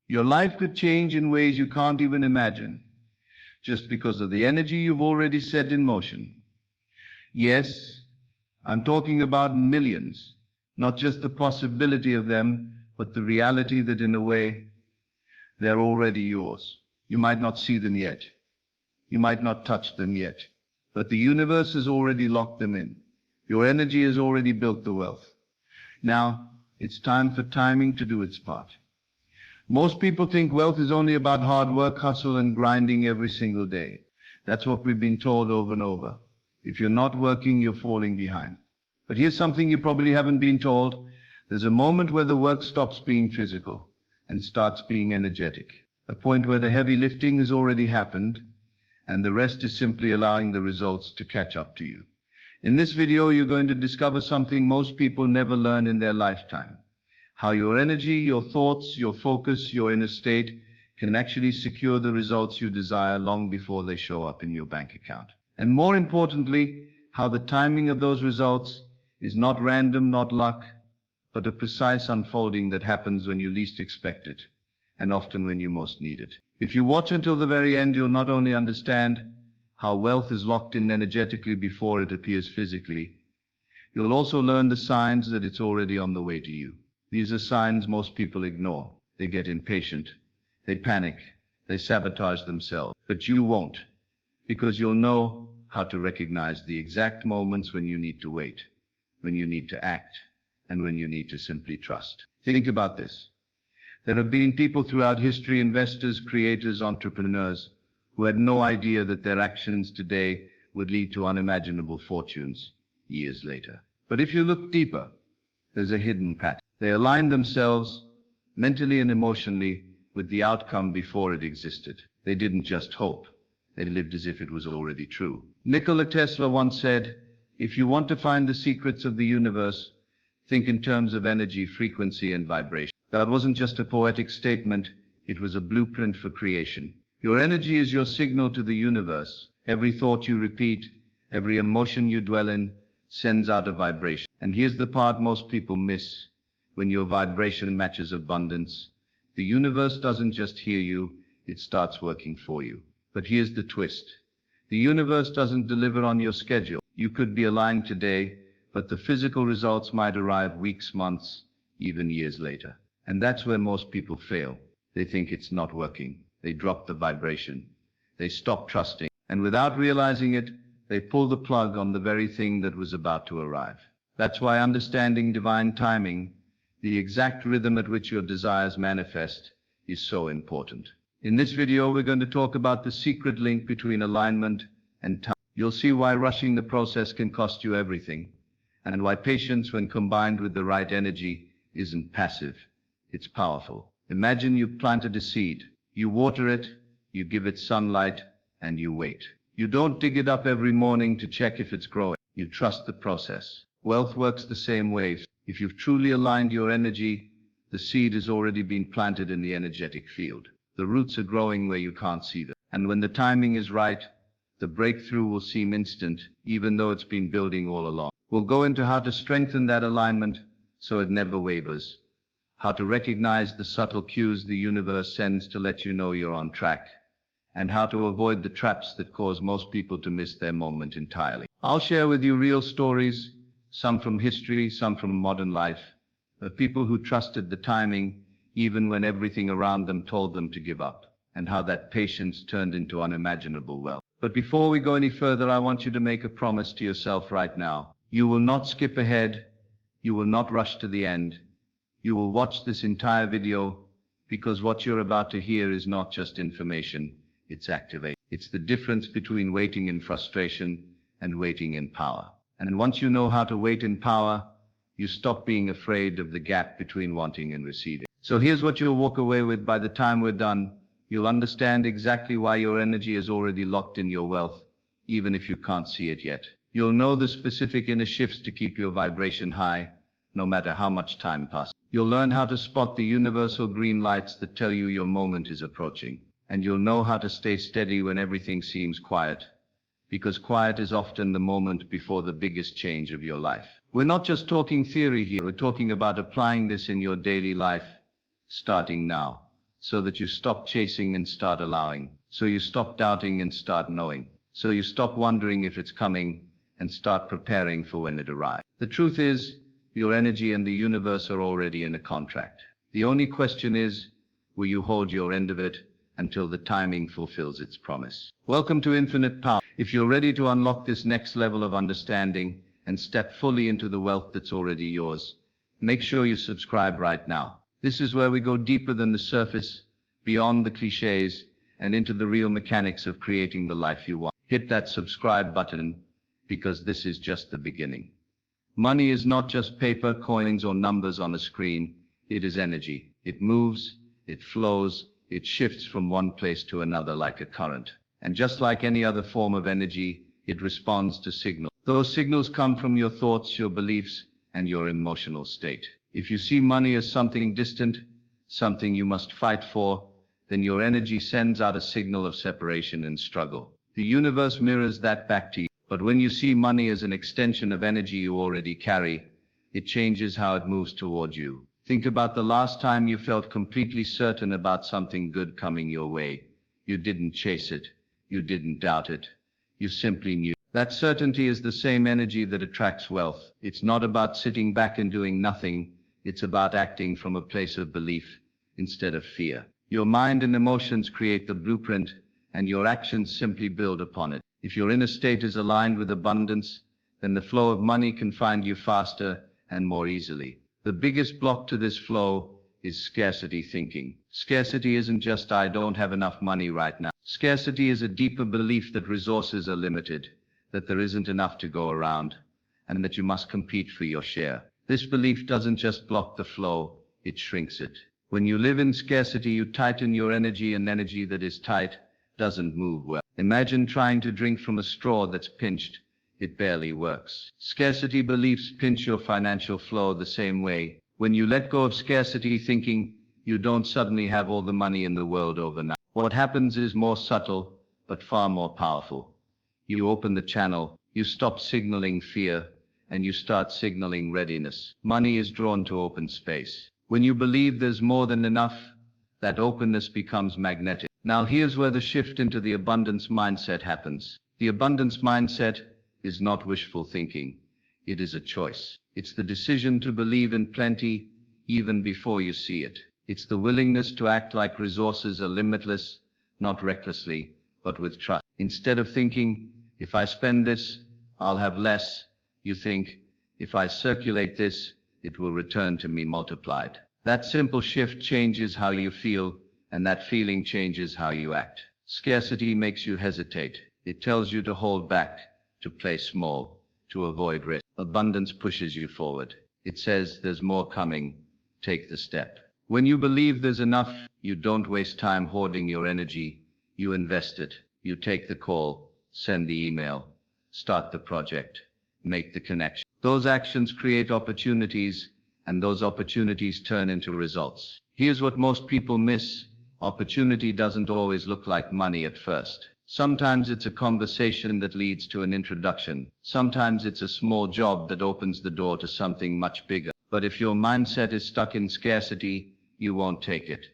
Your life could change in ways you can't even imagine, just because of the energy you've already set in motion. Yes, I'm talking about millions, not just the possibility of them, but the reality that in a way, they're already yours. You might not see them yet. You might not touch them yet, but the universe has already locked them in. Your energy has already built the wealth. Now, it's time for timing to do its part. Most people think wealth is only about hard work, hustle, and grinding every single day. That's what we've been told over and over. If you're not working, you're falling behind. But here's something you probably haven't been told. There's a moment where the work stops being physical and starts being energetic. A point where the heavy lifting has already happened, and the rest is simply allowing the results to catch up to you. In this video, you're going to discover something most people never learn in their lifetime. How your energy, your thoughts, your focus, your inner state can actually secure the results you desire long before they show up in your bank account. And more importantly, how the timing of those results is not random, not luck, but a precise unfolding that happens when you least expect it, and often when you most need it. If you watch until the very end, you'll not only understand how wealth is locked in energetically before it appears physically, you'll also learn the signs that it's already on the way to you. These are signs most people ignore. They get impatient, they panic, they sabotage themselves. But you won't, because you'll know how to recognize the exact moments when you need to wait, when you need to act, and when you need to simply trust. Think about this. There have been people throughout history, investors, creators, entrepreneurs, who had no idea that their actions today would lead to unimaginable fortunes years later. But if you look deeper, there's a hidden pattern. They aligned themselves mentally and emotionally with the outcome before it existed. They didn't just hope. They lived as if it was already true. Nikola Tesla once said, "If you want to find the secrets of the universe, think in terms of energy, frequency, and vibration." That wasn't just a poetic statement. It was a blueprint for creation. Your energy is your signal to the universe. Every thought you repeat, every emotion you dwell in, sends out a vibration. And here's the part most people miss. When your vibration matches abundance, the universe doesn't just hear you, it starts working for you. But here's the twist. The universe doesn't deliver on your schedule. You could be aligned today, but the physical results might arrive weeks, months, even years later. And that's where most people fail. They think it's not working. They drop the vibration. They stop trusting. And without realizing it, they pull the plug on the very thing that was about to arrive. That's why understanding divine timing, the exact rhythm at which your desires manifest, is so important. In this video, we're going to talk about the secret link between alignment and time. You'll see why rushing the process can cost you everything, and why patience, when combined with the right energy, isn't passive, it's powerful. Imagine you've planted a seed. You water it, you give it sunlight, and you wait. You don't dig it up every morning to check if it's growing. You trust the process. Wealth works the same way. If you've truly aligned your energy, the seed has already been planted in the energetic field. The roots are growing where you can't see them. And when the timing is right, the breakthrough will seem instant, even though it's been building all along. We'll go into how to strengthen that alignment so it never wavers, how to recognize the subtle cues the universe sends to let you know you're on track, and how to avoid the traps that cause most people to miss their moment entirely. I'll share with you real stories, some from history, some from modern life, of people who trusted the timing even when everything around them told them to give up, and how that patience turned into unimaginable wealth. But before we go any further, I want you to make a promise to yourself right now. You will not skip ahead. You will not rush to the end. You will watch this entire video, because what you're about to hear is not just information, it's activation. It's the difference between waiting in frustration and waiting in power. And once you know how to wait in power, you stop being afraid of the gap between wanting and receiving. So here's what you'll walk away with by the time we're done. You'll understand exactly why your energy is already locked in your wealth, even if you can't see it yet. You'll know the specific inner shifts to keep your vibration high, no matter how much time passes. You'll learn how to spot the universal green lights that tell you your moment is approaching. And you'll know how to stay steady when everything seems quiet, because quiet is often the moment before the biggest change of your life. We're not just talking theory here, we're talking about applying this in your daily life, starting now. so that you stop chasing and start allowing, so you stop doubting and start knowing, so you stop wondering if it's coming and start preparing for when it arrives. The truth is, your energy and the universe are already in a contract. The only question is, will you hold your end of it until the timing fulfills its promise? Welcome to Infinite Power. If you're ready to unlock this next level of understanding and step fully into the wealth that's already yours, make sure you subscribe right now. This is where we go deeper than the surface, beyond the cliches, and into the real mechanics of creating the life you want. Hit that subscribe button, because this is just the beginning. Money is not just paper, coins, or numbers on a screen. It is energy. It moves, it flows, it shifts from one place to another like a current. And just like any other form of energy, it responds to signals. Those signals come from your thoughts, your beliefs, and your emotional state. If you see money as something distant, something you must fight for, then your energy sends out a signal of separation and struggle. The universe mirrors that back to you. But when you see money as an extension of energy you already carry, it changes how it moves towards you. Think about the last time you felt completely certain about something good coming your way. You didn't chase it. You didn't doubt it. You simply knew. That certainty is the same energy that attracts wealth. It's not about sitting back and doing nothing. It's about acting from a place of belief instead of fear. Your mind and emotions create the blueprint, and your actions simply build upon it. If your inner state is aligned with abundance, then the flow of money can find you faster and more easily. The biggest block to this flow is scarcity thinking. Scarcity isn't just I don't have enough money right now. Scarcity is a deeper belief that resources are limited, that there isn't enough to go around, and that you must compete for your share. This belief doesn't just block the flow, it shrinks it. When you live in scarcity, you tighten your energy, and energy that is tight doesn't move well. Imagine trying to drink from a straw that's pinched. It barely works. Scarcity beliefs pinch your financial flow the same way. When you let go of scarcity thinking, you don't suddenly have all the money in the world overnight. What happens is more subtle, but far more powerful. You open the channel, you stop signaling fear, and you start signaling readiness. Money is drawn to open space. When you believe there's more than enough, that openness becomes magnetic. Now here's where the shift into the abundance mindset happens. The abundance mindset is not wishful thinking. It is a choice. It's the decision to believe in plenty even before you see it. It's the willingness to act like resources are limitless, not recklessly, but with trust. Instead of thinking, if I spend this, I'll have less, you think, if I circulate this, it will return to me multiplied. That simple shift changes how you feel, and that feeling changes how you act. Scarcity makes you hesitate. It tells you to hold back, to play small, to avoid risk. Abundance pushes you forward. It says there's more coming. Take the step. When you believe there's enough, you don't waste time hoarding your energy. You invest it. You take the call, send the email, start the project, make the connection. Those actions create opportunities, and those opportunities turn into results. Here's what most people miss. Opportunity doesn't always look like money at first. Sometimes it's a conversation that leads to an introduction. Sometimes it's a small job that opens the door to something much bigger. But if your mindset is stuck in scarcity, you won't take it,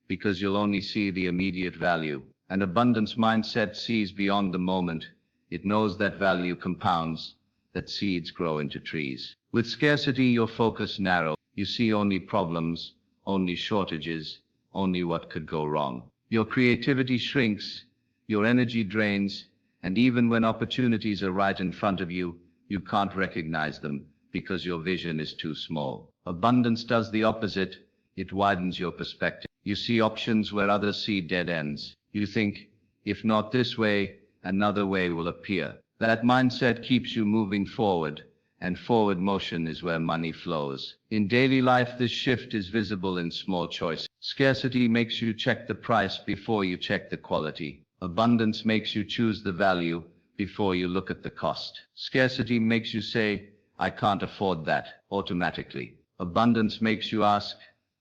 because you'll only see the immediate value. An abundance mindset sees beyond the moment. It knows that value compounds, that seeds grow into trees. With scarcity, your focus narrows. You see only problems, only shortages, only what could go wrong. Your creativity shrinks, your energy drains, and even when opportunities are right in front of you, you can't recognize them because your vision is too small. Abundance does the opposite. It widens your perspective. You see options where others see dead ends. You think, if not this way, another way will appear. That mindset keeps you moving forward, and forward motion is where money flows. In daily life, this shift is visible in small choices. Scarcity makes you check the price before you check the quality. Abundance makes you choose the value before you look at the cost. Scarcity makes you say, I can't afford that, automatically. Abundance makes you ask,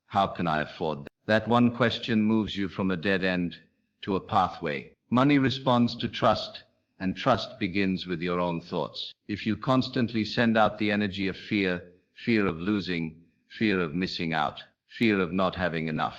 how can I afford that? That one question moves you from a dead end to a pathway. Money responds to trust, and trust begins with your own thoughts. If you constantly send out the energy of fear, fear of losing, fear of missing out, fear of not having enough,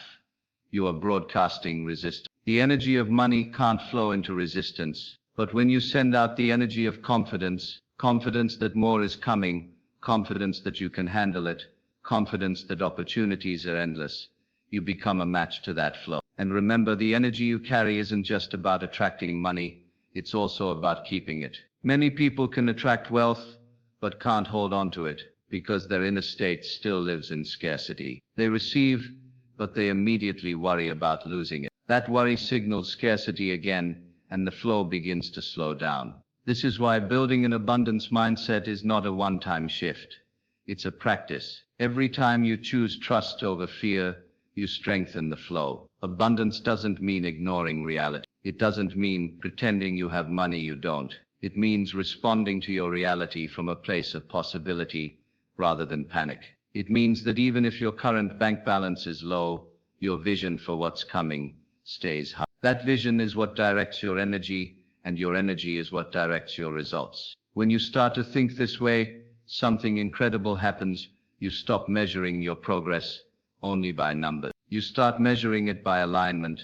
you are broadcasting resistance. The energy of money can't flow into resistance. But when you send out the energy of confidence, confidence that more is coming, confidence that you can handle it, confidence that opportunities are endless, you become a match to that flow. And remember, the energy you carry isn't just about attracting money, it's also about keeping it. Many people can attract wealth, but can't hold on to it, because their inner state still lives in scarcity. They receive, but they immediately worry about losing it. That worry signals scarcity again, and the flow begins to slow down. This is why building an abundance mindset is not a one-time shift. It's a practice. Every time you choose trust over fear, you strengthen the flow. Abundance doesn't mean ignoring reality. It doesn't mean pretending you have money you don't. It means responding to your reality from a place of possibility rather than panic. It means that even if your current bank balance is low, your vision for what's coming stays high. That vision is what directs your energy, and your energy is what directs your results. When you start to think this way, something incredible happens. You stop measuring your progress only by numbers. You start measuring it by alignment,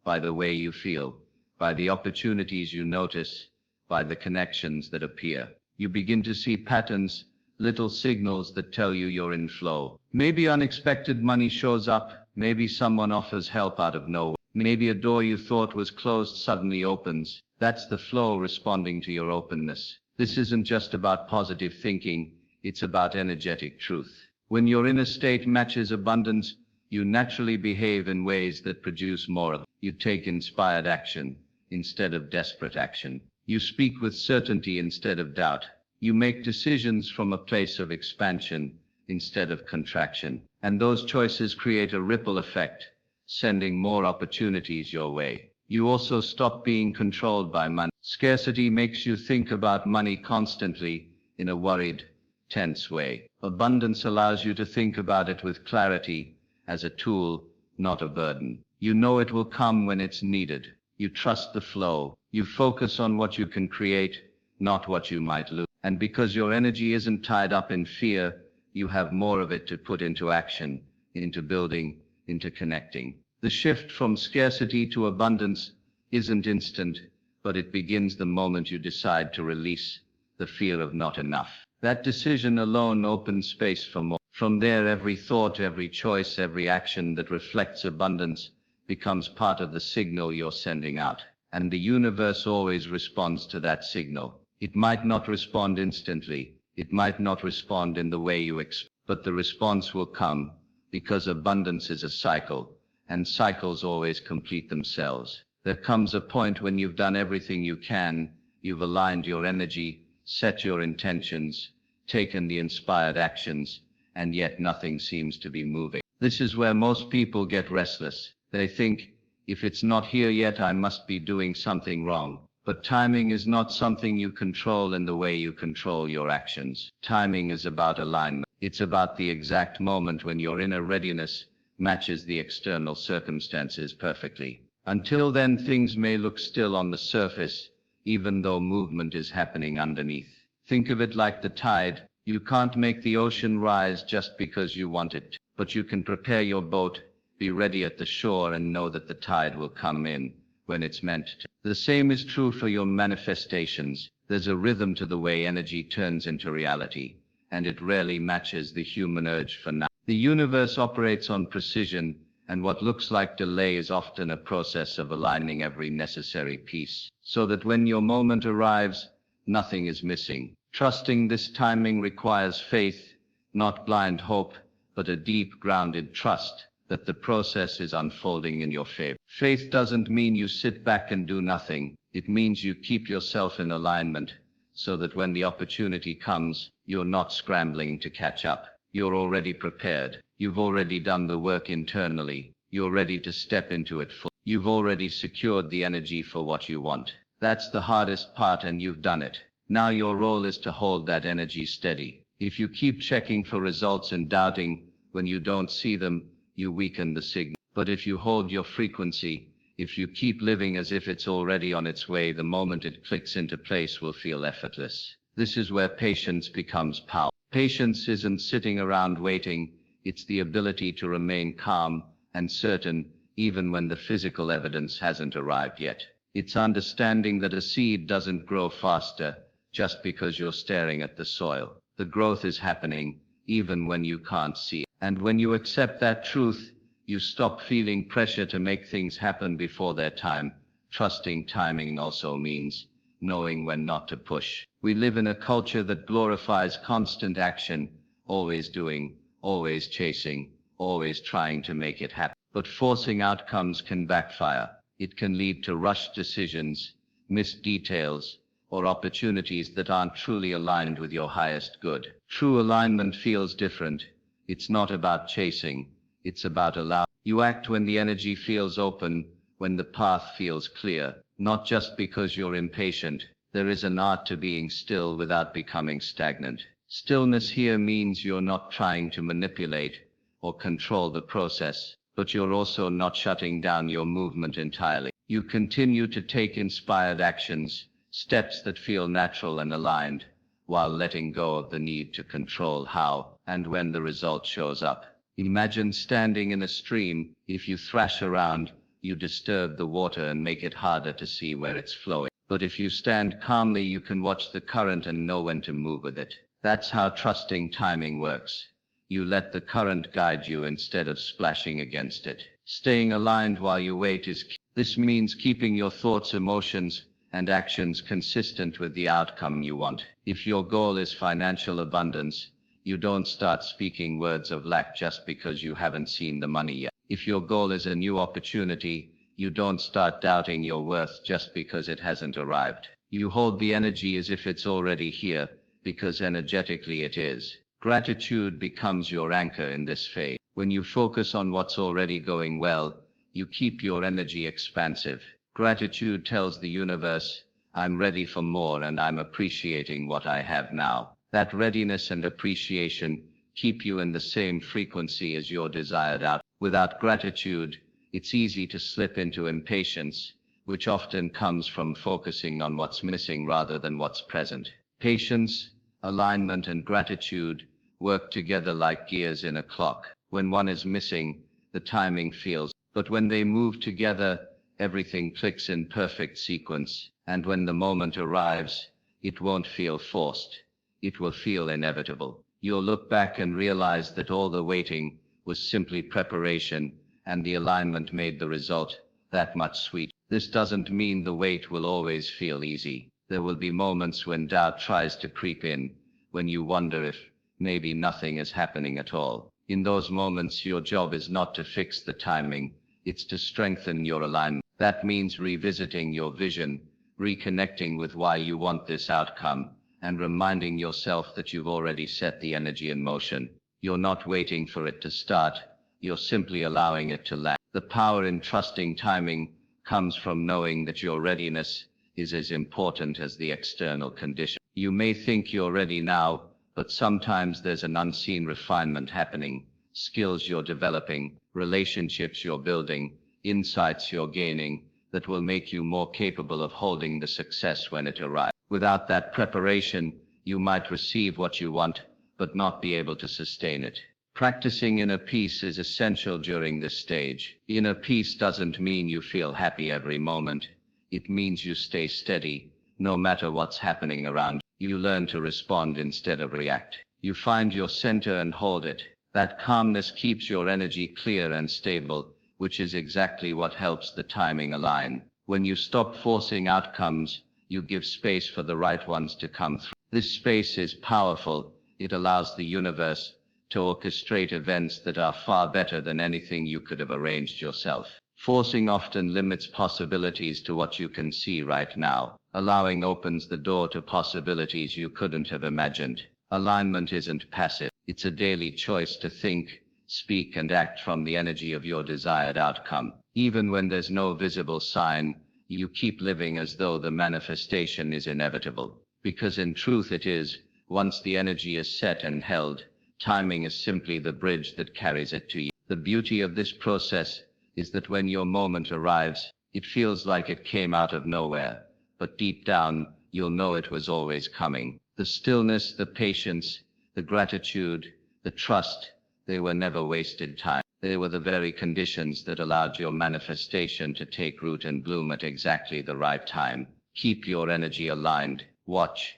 by the way you feel, by the opportunities you notice, by the connections that appear. You begin to see patterns, little signals that tell you you're in flow. Maybe unexpected money shows up, maybe someone offers help out of nowhere, maybe a door you thought was closed suddenly opens. That's the flow responding to your openness. This isn't just about positive thinking, it's about energetic truth. When your inner state matches abundance, you naturally behave in ways that produce more of it. You take inspired action instead of desperate action. You speak with certainty instead of doubt. You make decisions from a place of expansion instead of contraction. And those choices create a ripple effect, sending more opportunities your way. You also stop being controlled by money. Scarcity makes you think about money constantly in a worried, tense way. Abundance allows you to think about it with clarity, as a tool, not a burden. You know it will come when it's needed. You trust the flow. You focus on what you can create, not what you might lose. And because your energy isn't tied up in fear, you have more of it to put into action, into building, into connecting. The shift from scarcity to abundance isn't instant, but it begins the moment you decide to release the fear of not enough. That decision alone opens space for more. From there, every thought, every choice, every action that reflects abundance becomes part of the signal you're sending out. And the universe always responds to that signal. It might not respond instantly. It might not respond in the way you expect, but the response will come, because abundance is a cycle, and cycles always complete themselves. There comes a point when you've done everything you can, you've aligned your energy, set your intentions, taken the inspired actions, and yet nothing seems to be moving. This is where most people get restless. They think, if it's not here yet, I must be doing something wrong. But timing is not something you control in the way you control your actions. Timing is about alignment. It's about the exact moment when your inner readiness matches the external circumstances perfectly. Until then, things may look still on the surface, even though movement is happening underneath. Think of it like the tide. You can't make the ocean rise just because you want it, but you can prepare your boat, be ready at the shore, and know that the tide will come in when it's meant to. The same is true for your manifestations. There's a rhythm to the way energy turns into reality, and it rarely matches the human urge for now. The universe operates on precision, and what looks like delay is often a process of aligning every necessary piece, so that when your moment arrives, nothing is missing. Trusting this timing requires faith, not blind hope, but a deep, grounded trust that the process is unfolding in your favor. Faith doesn't mean you sit back and do nothing. It means you keep yourself in alignment, so that when the opportunity comes, you're not scrambling to catch up. You're already prepared. You've already done the work internally. You're ready to step into it full. You've already secured the energy for what you want. That's the hardest part, and you've done it. Now your role is to hold that energy steady. If you keep checking for results and doubting when you don't see them, you weaken the signal. But if you hold your frequency, if you keep living as if it's already on its way, the moment it clicks into place will feel effortless. This is where patience becomes power. Patience isn't sitting around waiting. It's the ability to remain calm and certain, even when the physical evidence hasn't arrived yet. It's understanding that a seed doesn't grow faster just because you're staring at the soil. The growth is happening even when you can't see it. And when you accept that truth, you stop feeling pressure to make things happen before their time. Trusting timing also means knowing when not to push. We live in a culture that glorifies constant action, always doing, always chasing, always trying to make it happen. But forcing outcomes can backfire. It can lead to rushed decisions, missed details, or opportunities that aren't truly aligned with your highest good. True alignment feels different. It's not about chasing, it's about allowing. You act when the energy feels open, when the path feels clear, not just because you're impatient. There is an art to being still without becoming stagnant. Stillness here means you're not trying to manipulate or control the process, but you're also not shutting down your movement entirely. You continue to take inspired actions, steps that feel natural and aligned, while letting go of the need to control how and when the result shows up. Imagine standing in a stream. If you thrash around, you disturb the water and make it harder to see where it's flowing. But if you stand calmly, you can watch the current and know when to move with it. That's how trusting timing works. You let the current guide you instead of splashing against it. Staying aligned while you wait is key. This means keeping your thoughts, emotions, and actions consistent with the outcome you want. If your goal is financial abundance, you don't start speaking words of lack just because you haven't seen the money yet. If your goal is a new opportunity, you don't start doubting your worth just because it hasn't arrived. You hold the energy as if it's already here, because energetically it is. Gratitude becomes your anchor in this phase. When you focus on what's already going well, you keep your energy expansive. Gratitude tells the universe, I'm ready for more and I'm appreciating what I have now. That readiness and appreciation keep you in the same frequency as your desired outcome. Without gratitude, it's easy to slip into impatience, which often comes from focusing on what's missing rather than what's present. Patience, alignment, and gratitude work together like gears in a clock. When one is missing, the timing feels, but when they move together, everything clicks in perfect sequence. And when the moment arrives, it won't feel forced. It will feel inevitable. You'll look back and realize that all the waiting was simply preparation, and the alignment made the result that much sweeter. This doesn't mean the wait will always feel easy. There will be moments when doubt tries to creep in, when you wonder if maybe nothing is happening at all. In those moments, your job is not to fix the timing, it's to strengthen your alignment. That means revisiting your vision, reconnecting with why you want this outcome, and reminding yourself that you've already set the energy in motion. You're not waiting for it to start, you're simply allowing it to land. The power in trusting timing comes from knowing that your readiness is as important as the external condition. You may think you're ready now, but sometimes there's an unseen refinement happening. Skills you're developing, relationships you're building, insights you're gaining that will make you more capable of holding the success when it arrives. Without that preparation, you might receive what you want, but not be able to sustain it. Practicing inner peace is essential during this stage. Inner peace doesn't mean you feel happy every moment. It means you stay steady, no matter what's happening around you. You learn to respond instead of react. You find your center and hold it. That calmness keeps your energy clear and stable, which is exactly what helps the timing align. When you stop forcing outcomes, you give space for the right ones to come through. This space is powerful. It allows the universe to orchestrate events that are far better than anything you could have arranged yourself. Forcing often limits possibilities to what you can see right now. Allowing opens the door to possibilities you couldn't have imagined. Alignment isn't passive. It's a daily choice to think, speak, and act from the energy of your desired outcome. Even when there's no visible sign, you keep living as though the manifestation is inevitable. Because in truth it is. Once the energy is set and held, timing is simply the bridge that carries it to you. The beauty of this process is that when your moment arrives, it feels like it came out of nowhere. But deep down, you'll know it was always coming. The stillness, the patience, the gratitude, the trust, they were never wasted time. They were the very conditions that allowed your manifestation to take root and bloom at exactly the right time. Keep your energy aligned. Watch.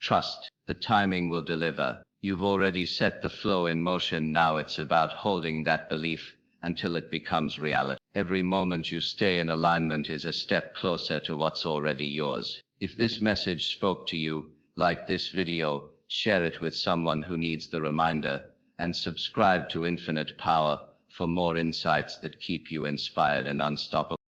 Trust. The timing will deliver. You've already set the flow in motion. Now it's about holding that belief until it becomes reality. Every moment you stay in alignment is a step closer to what's already yours. If this message spoke to you, like this video, share it with someone who needs the reminder, and subscribe to Infinite Power for more insights that keep you inspired and unstoppable.